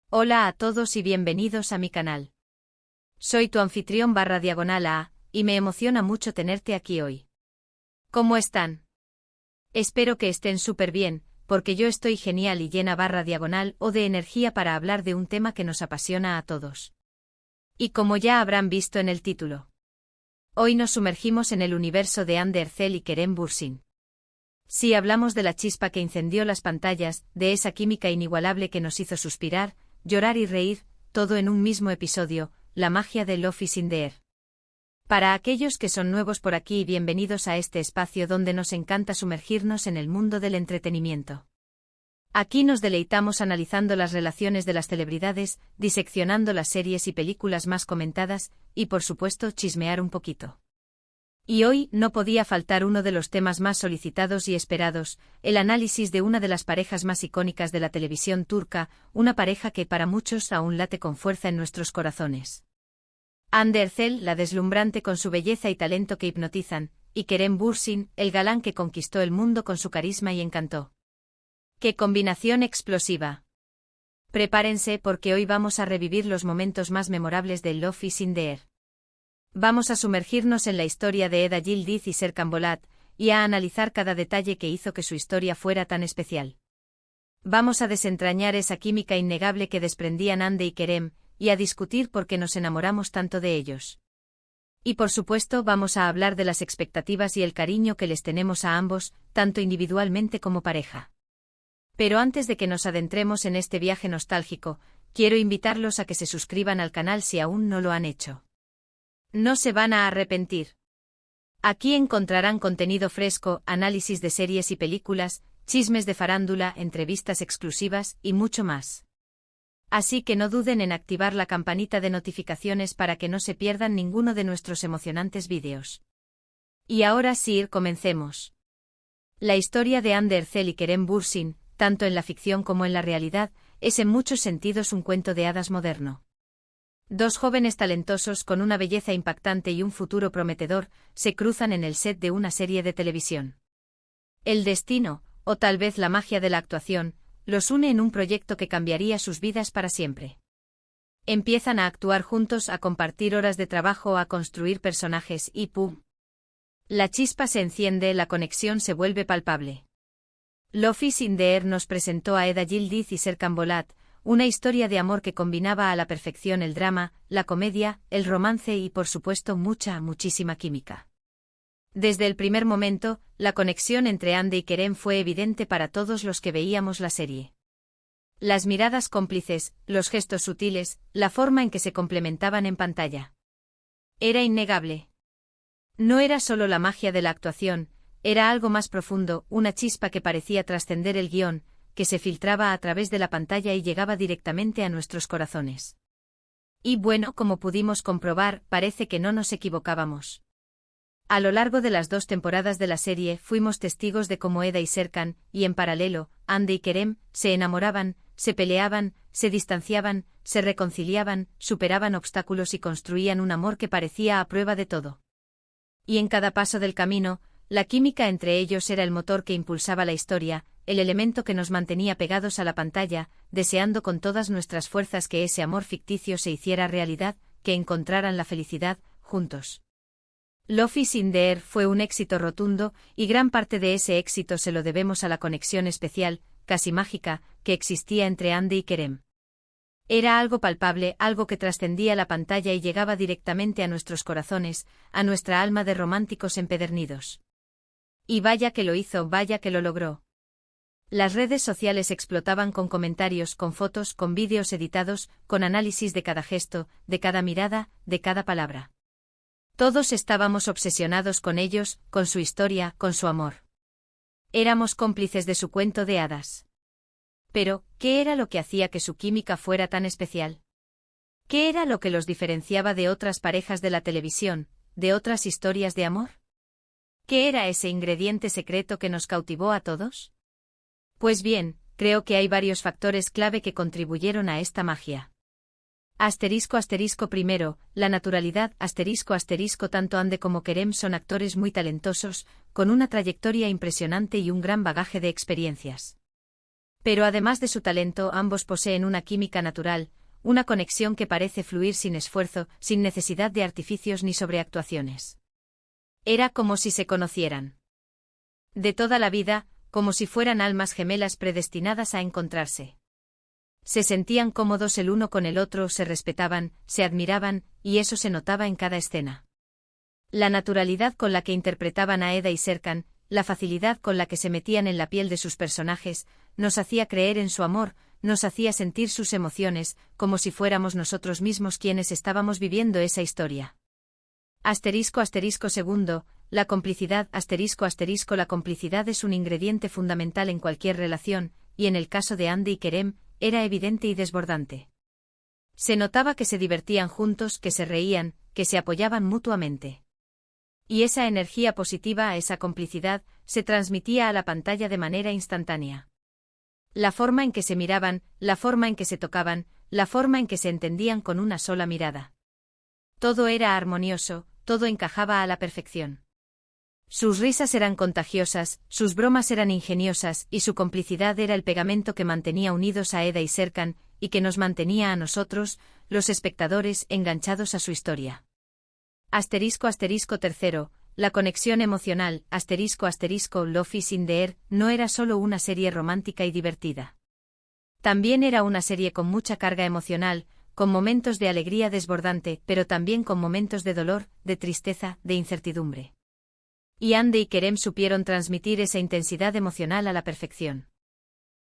Hola a todos y bienvenidos a mi canal. Soy tu anfitrión /A y me emociona mucho tenerte aquí hoy. ¿Cómo están? Espero que estén súper bien, porque yo estoy genial y llena /O de energía para hablar de un tema que nos apasiona a todos. Y como ya habrán visto en el título, hoy nos sumergimos en el universo de Andy Ercel y Kerem Bürsin. Sí, hablamos de la chispa que incendió las pantallas, de esa química inigualable que nos hizo suspirar, llorar y reír, todo en un mismo episodio, la magia de Love is in the Air. Para aquellos que son nuevos por aquí, bienvenidos a este espacio donde nos encanta sumergirnos en el mundo del entretenimiento. Aquí nos deleitamos analizando las relaciones de las celebridades, diseccionando las series y películas más comentadas, y por supuesto chismear un poquito. Y hoy no podía faltar uno de los temas más solicitados y esperados, el análisis de una de las parejas más icónicas de la televisión turca, una pareja que para muchos aún late con fuerza en nuestros corazones. Hande Erçel, la deslumbrante con su belleza y talento que hipnotizan, y Kerem Bürsin, el galán que conquistó el mundo con su carisma y encanto. ¡Qué combinación explosiva! Prepárense porque hoy vamos a revivir los momentos más memorables de Love is in the Air. Vamos a sumergirnos en la historia de Eda Yildiz y Serkan Bolat, y a analizar cada detalle que hizo que su historia fuera tan especial. Vamos a desentrañar esa química innegable que desprendían Hande y Kerem, y a discutir por qué nos enamoramos tanto de ellos. Y por supuesto vamos a hablar de las expectativas y el cariño que les tenemos a ambos, tanto individualmente como pareja. Pero antes de que nos adentremos en este viaje nostálgico, quiero invitarlos a que se suscriban al canal si aún no lo han hecho. No se van a arrepentir. Aquí encontrarán contenido fresco, análisis de series y películas, chismes de farándula, entrevistas exclusivas y mucho más. Así que no duden en activar la campanita de notificaciones para que no se pierdan ninguno de nuestros emocionantes vídeos. Y ahora sí, comencemos. La historia de Hande Erçel y Kerem Bürsin, tanto en la ficción como en la realidad, es en muchos sentidos un cuento de hadas moderno. Dos jóvenes talentosos con una belleza impactante y un futuro prometedor, se cruzan en el set de una serie de televisión. El destino, o tal vez la magia de la actuación, los une en un proyecto que cambiaría sus vidas para siempre. Empiezan a actuar juntos, a compartir horas de trabajo, a construir personajes y ¡pum! La chispa se enciende, la conexión se vuelve palpable. Love is in the Air nos presentó a Eda Yildiz y Serkan Bolat, una historia de amor que combinaba a la perfección el drama, la comedia, el romance y por supuesto muchísima química. Desde el primer momento, la conexión entre Hande y Kerem fue evidente para todos los que veíamos la serie. Las miradas cómplices, los gestos sutiles, la forma en que se complementaban en pantalla. Era innegable. No era solo la magia de la actuación, era algo más profundo, una chispa que parecía trascender el guión, que se filtraba a través de la pantalla y llegaba directamente a nuestros corazones. Y bueno, como pudimos comprobar, parece que no nos equivocábamos. A lo largo de las 2 temporadas de la serie fuimos testigos de cómo Eda y Serkan, y en paralelo, Hande y Kerem, se enamoraban, se peleaban, se distanciaban, se reconciliaban, superaban obstáculos y construían un amor que parecía a prueba de todo. Y en cada paso del camino, la química entre ellos era el motor que impulsaba la historia, el elemento que nos mantenía pegados a la pantalla, deseando con todas nuestras fuerzas que ese amor ficticio se hiciera realidad, que encontraran la felicidad, juntos. Love is in the Air fue un éxito rotundo, y gran parte de ese éxito se lo debemos a la conexión especial, casi mágica, que existía entre Hande y Kerem. Era algo palpable, algo que trascendía la pantalla y llegaba directamente a nuestros corazones, a nuestra alma de románticos empedernidos. Y vaya que lo hizo, vaya que lo logró. Las redes sociales explotaban con comentarios, con fotos, con vídeos editados, con análisis de cada gesto, de cada mirada, de cada palabra. Todos estábamos obsesionados con ellos, con su historia, con su amor. Éramos cómplices de su cuento de hadas. Pero, ¿qué era lo que hacía que su química fuera tan especial? ¿Qué era lo que los diferenciaba de otras parejas de la televisión, de otras historias de amor? ¿Qué era ese ingrediente secreto que nos cautivó a todos? Pues bien, creo que hay varios factores clave que contribuyeron a esta magia. Primero, la naturalidad. Tanto Hande como Kerem son actores muy talentosos, con una trayectoria impresionante y un gran bagaje de experiencias. Pero además de su talento, ambos poseen una química natural, una conexión que parece fluir sin esfuerzo, sin necesidad de artificios ni sobreactuaciones. Era como si se conocieran de toda la vida, como si fueran almas gemelas predestinadas a encontrarse. Se sentían cómodos el uno con el otro, se respetaban, se admiraban, y eso se notaba en cada escena. La naturalidad con la que interpretaban a Eda y Serkan, la facilidad con la que se metían en la piel de sus personajes, nos hacía creer en su amor, nos hacía sentir sus emociones, como si fuéramos nosotros mismos quienes estábamos viviendo esa historia. Segundo, la complicidad. La complicidad es un ingrediente fundamental en cualquier relación, y en el caso de Hande y Kerem, era evidente y desbordante. Se notaba que se divertían juntos, que se reían, que se apoyaban mutuamente. Y esa energía positiva, esa complicidad, se transmitía a la pantalla de manera instantánea. La forma en que se miraban, la forma en que se tocaban, la forma en que se entendían con una sola mirada. Todo era armonioso, todo encajaba a la perfección. Sus risas eran contagiosas, sus bromas eran ingeniosas, y su complicidad era el pegamento que mantenía unidos a Eda y Serkan, y que nos mantenía a nosotros, los espectadores, enganchados a su historia. Tercero, la conexión emocional. Love is in the air no era solo una serie romántica y divertida. También era una serie con mucha carga emocional, con momentos de alegría desbordante, pero también con momentos de dolor, de tristeza, de incertidumbre. Y Hande y Kerem supieron transmitir esa intensidad emocional a la perfección.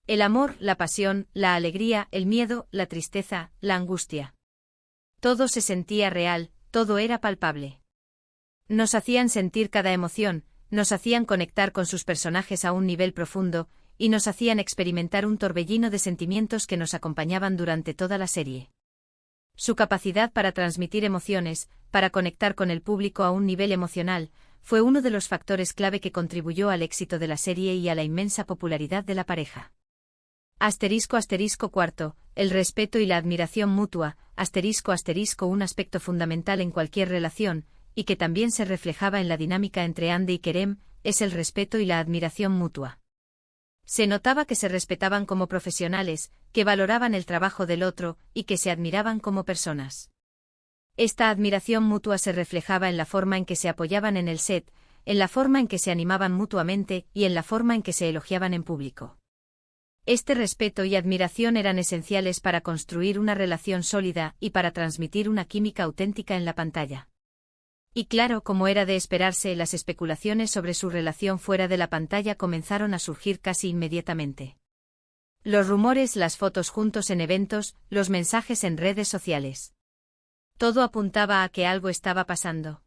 El amor, la pasión, la alegría, el miedo, la tristeza, la angustia. Todo se sentía real, todo era palpable. Nos hacían sentir cada emoción, nos hacían conectar con sus personajes a un nivel profundo, y nos hacían experimentar un torbellino de sentimientos que nos acompañaban durante toda la serie. Su capacidad para transmitir emociones, para conectar con el público a un nivel emocional, fue uno de los factores clave que contribuyó al éxito de la serie y a la inmensa popularidad de la pareja. Cuarto, el respeto y la admiración mutua. Un aspecto fundamental en cualquier relación, y que también se reflejaba en la dinámica entre Hande y Kerem, es el respeto y la admiración mutua. Se notaba que se respetaban como profesionales, que valoraban el trabajo del otro, y que se admiraban como personas. Esta admiración mutua se reflejaba en la forma en que se apoyaban en el set, en la forma en que se animaban mutuamente y en la forma en que se elogiaban en público. Este respeto y admiración eran esenciales para construir una relación sólida y para transmitir una química auténtica en la pantalla. Y claro, como era de esperarse, las especulaciones sobre su relación fuera de la pantalla comenzaron a surgir casi inmediatamente. Los rumores, las fotos juntos en eventos, los mensajes en redes sociales. Todo apuntaba a que algo estaba pasando.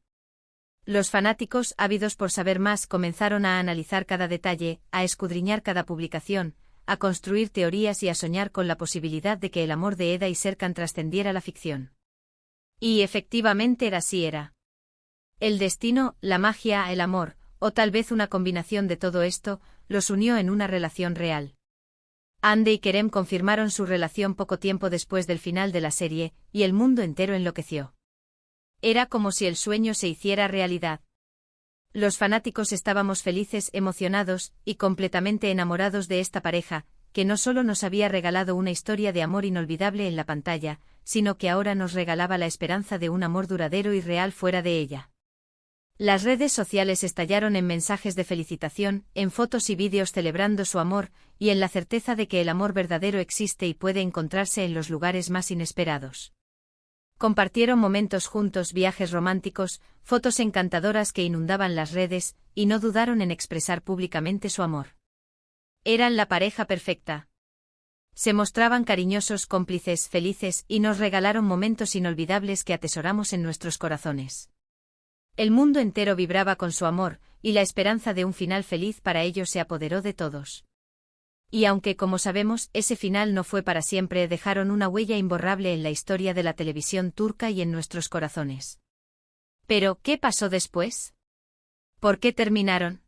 Los fanáticos, ávidos por saber más, comenzaron a analizar cada detalle, a escudriñar cada publicación, a construir teorías y a soñar con la posibilidad de que el amor de Eda y Serkan trascendiera la ficción. Y efectivamente así era. El destino, la magia, el amor, o tal vez una combinación de todo esto, los unió en una relación real. Hande y Kerem confirmaron su relación poco tiempo después del final de la serie, y el mundo entero enloqueció. Era como si el sueño se hiciera realidad. Los fanáticos estábamos felices, emocionados, y completamente enamorados de esta pareja, que no solo nos había regalado una historia de amor inolvidable en la pantalla, sino que ahora nos regalaba la esperanza de un amor duradero y real fuera de ella. Las redes sociales estallaron en mensajes de felicitación, en fotos y vídeos celebrando su amor, y en la certeza de que el amor verdadero existe y puede encontrarse en los lugares más inesperados. Compartieron momentos juntos, viajes románticos, fotos encantadoras que inundaban las redes, y no dudaron en expresar públicamente su amor. Eran la pareja perfecta. Se mostraban cariñosos, cómplices, felices, y nos regalaron momentos inolvidables que atesoramos en nuestros corazones. El mundo entero vibraba con su amor, y la esperanza de un final feliz para ellos se apoderó de todos. Y aunque, como sabemos, ese final no fue para siempre, dejaron una huella imborrable en la historia de la televisión turca y en nuestros corazones. Pero, ¿qué pasó después? ¿Por qué terminaron?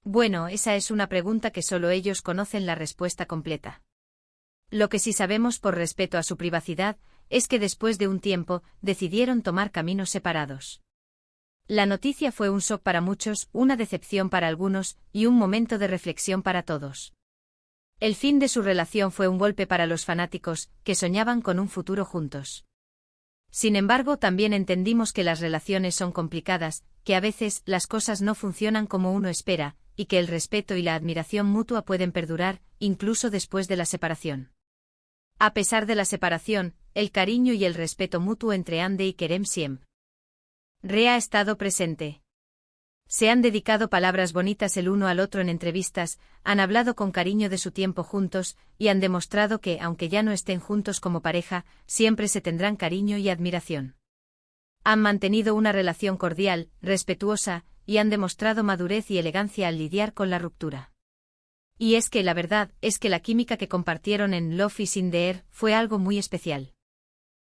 Bueno, esa es una pregunta que solo ellos conocen la respuesta completa. Lo que sí sabemos por respeto a su privacidad, es que después de un tiempo, decidieron tomar caminos separados. La noticia fue un shock para muchos, una decepción para algunos, y un momento de reflexión para todos. El fin de su relación fue un golpe para los fanáticos, que soñaban con un futuro juntos. Sin embargo, también entendimos que las relaciones son complicadas, que a veces las cosas no funcionan como uno espera, y que el respeto y la admiración mutua pueden perdurar, incluso después de la separación. A pesar de la separación, el cariño y el respeto mutuo entre Ande y Kerem siempre ha estado presente. Se han dedicado palabras bonitas el uno al otro en entrevistas, han hablado con cariño de su tiempo juntos, y han demostrado que, aunque ya no estén juntos como pareja, siempre se tendrán cariño y admiración. Han mantenido una relación cordial, respetuosa, y han demostrado madurez y elegancia al lidiar con la ruptura. Y es que la verdad es que la química que compartieron en Love is in the Air fue algo muy especial.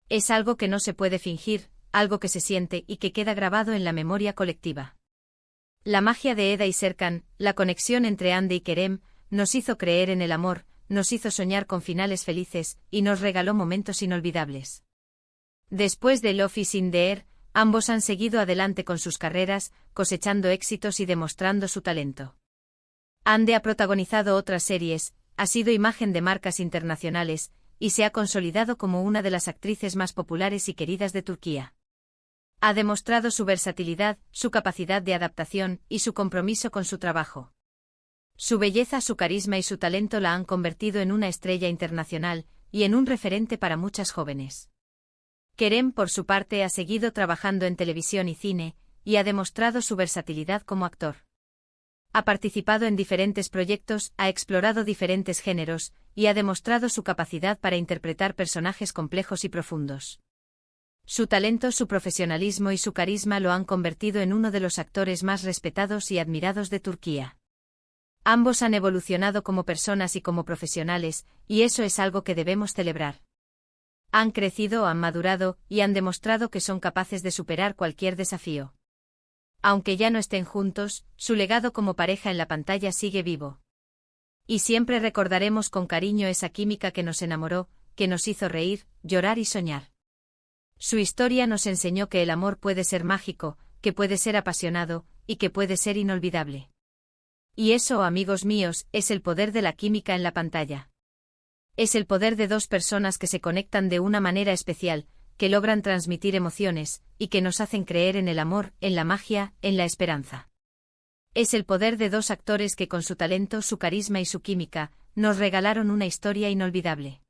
Es algo que no se puede fingir, algo que se siente y que queda grabado en la memoria colectiva. La magia de Eda y Serkan, la conexión entre Ande y Kerem, nos hizo creer en el amor, nos hizo soñar con finales felices y nos regaló momentos inolvidables. Después de Love is in the Air, ambos han seguido adelante con sus carreras, cosechando éxitos y demostrando su talento. Ande ha protagonizado otras series, ha sido imagen de marcas internacionales, y se ha consolidado como una de las actrices más populares y queridas de Turquía. Ha demostrado su versatilidad, su capacidad de adaptación y su compromiso con su trabajo. Su belleza, su carisma y su talento la han convertido en una estrella internacional y en un referente para muchas jóvenes. Kerem, por su parte, ha seguido trabajando en televisión y cine, y ha demostrado su versatilidad como actor. Ha participado en diferentes proyectos, ha explorado diferentes géneros, y ha demostrado su capacidad para interpretar personajes complejos y profundos. Su talento, su profesionalismo y su carisma lo han convertido en uno de los actores más respetados y admirados de Turquía. Ambos han evolucionado como personas y como profesionales, y eso es algo que debemos celebrar. Han crecido, han madurado, y han demostrado que son capaces de superar cualquier desafío. Aunque ya no estén juntos, su legado como pareja en la pantalla sigue vivo. Y siempre recordaremos con cariño esa química que nos enamoró, que nos hizo reír, llorar y soñar. Su historia nos enseñó que el amor puede ser mágico, que puede ser apasionado, y que puede ser inolvidable. Y eso, amigos míos, es el poder de la química en la pantalla. Es el poder de dos personas que se conectan de una manera especial, que logran transmitir emociones, y que nos hacen creer en el amor, en la magia, en la esperanza. Es el poder de dos actores que con su talento, su carisma y su química, nos regalaron una historia inolvidable.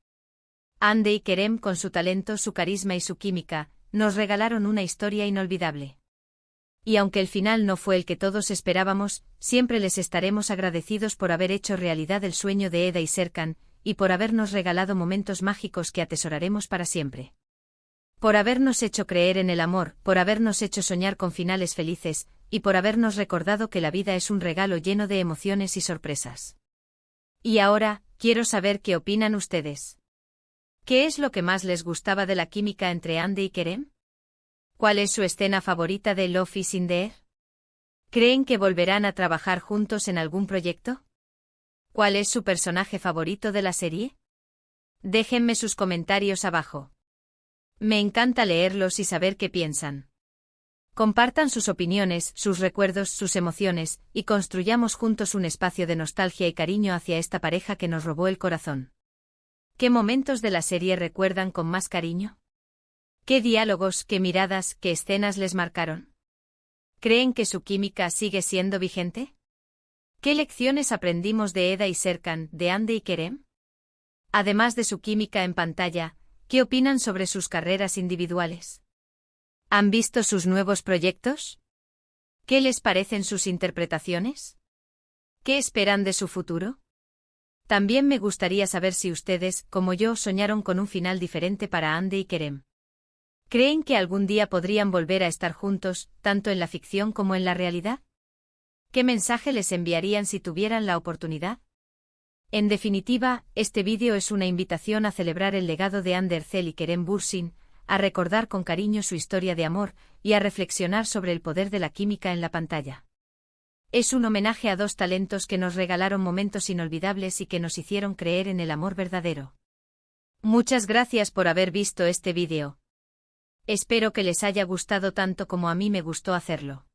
Ande y Kerem, con su talento, su carisma y su química, nos regalaron una historia inolvidable. Y aunque el final no fue el que todos esperábamos, siempre les estaremos agradecidos por haber hecho realidad el sueño de Eda y Serkan, y por habernos regalado momentos mágicos que atesoraremos para siempre. Por habernos hecho creer en el amor, por habernos hecho soñar con finales felices, y por habernos recordado que la vida es un regalo lleno de emociones y sorpresas. Y ahora, quiero saber qué opinan ustedes. ¿Qué es lo que más les gustaba de la química entre Ande y Kerem? ¿Cuál es su escena favorita de Love is in the Air? ¿Creen que volverán a trabajar juntos en algún proyecto? ¿Cuál es su personaje favorito de la serie? Déjenme sus comentarios abajo. Me encanta leerlos y saber qué piensan. Compartan sus opiniones, sus recuerdos, sus emociones, y construyamos juntos un espacio de nostalgia y cariño hacia esta pareja que nos robó el corazón. ¿Qué momentos de la serie recuerdan con más cariño? ¿Qué diálogos, qué miradas, qué escenas les marcaron? ¿Creen que su química sigue siendo vigente? ¿Qué lecciones aprendimos de Eda y Serkan, de Ande y Kerem? Además de su química en pantalla, ¿qué opinan sobre sus carreras individuales? ¿Han visto sus nuevos proyectos? ¿Qué les parecen sus interpretaciones? ¿Qué esperan de su futuro? También me gustaría saber si ustedes, como yo, soñaron con un final diferente para Ande y Kerem. ¿Creen que algún día podrían volver a estar juntos, tanto en la ficción como en la realidad? ¿Qué mensaje les enviarían si tuvieran la oportunidad? En definitiva, este vídeo es una invitación a celebrar el legado de Hande Erçel y Kerem Bürsin, a recordar con cariño su historia de amor y a reflexionar sobre el poder de la química en la pantalla. Es un homenaje a dos talentos que nos regalaron momentos inolvidables y que nos hicieron creer en el amor verdadero. Muchas gracias por haber visto este vídeo. Espero que les haya gustado tanto como a mí me gustó hacerlo.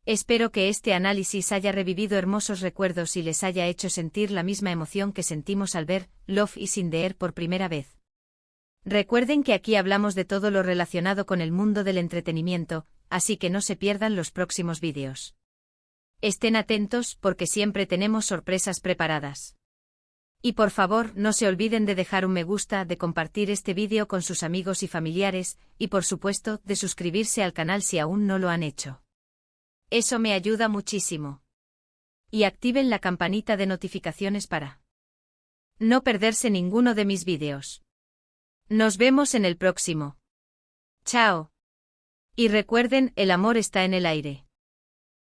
Espero que este análisis haya revivido hermosos recuerdos y les haya hecho sentir la misma emoción que sentimos al ver Love is in the Air por primera vez. Recuerden que aquí hablamos de todo lo relacionado con el mundo del entretenimiento, así que no se pierdan los próximos vídeos. Estén atentos porque siempre tenemos sorpresas preparadas. Y por favor, no se olviden de dejar un me gusta, de compartir este vídeo con sus amigos y familiares, y por supuesto, de suscribirse al canal si aún no lo han hecho. Eso me ayuda muchísimo. Y activen la campanita de notificaciones para no perderse ninguno de mis vídeos. Nos vemos en el próximo. Chao. Y recuerden, el amor está en el aire.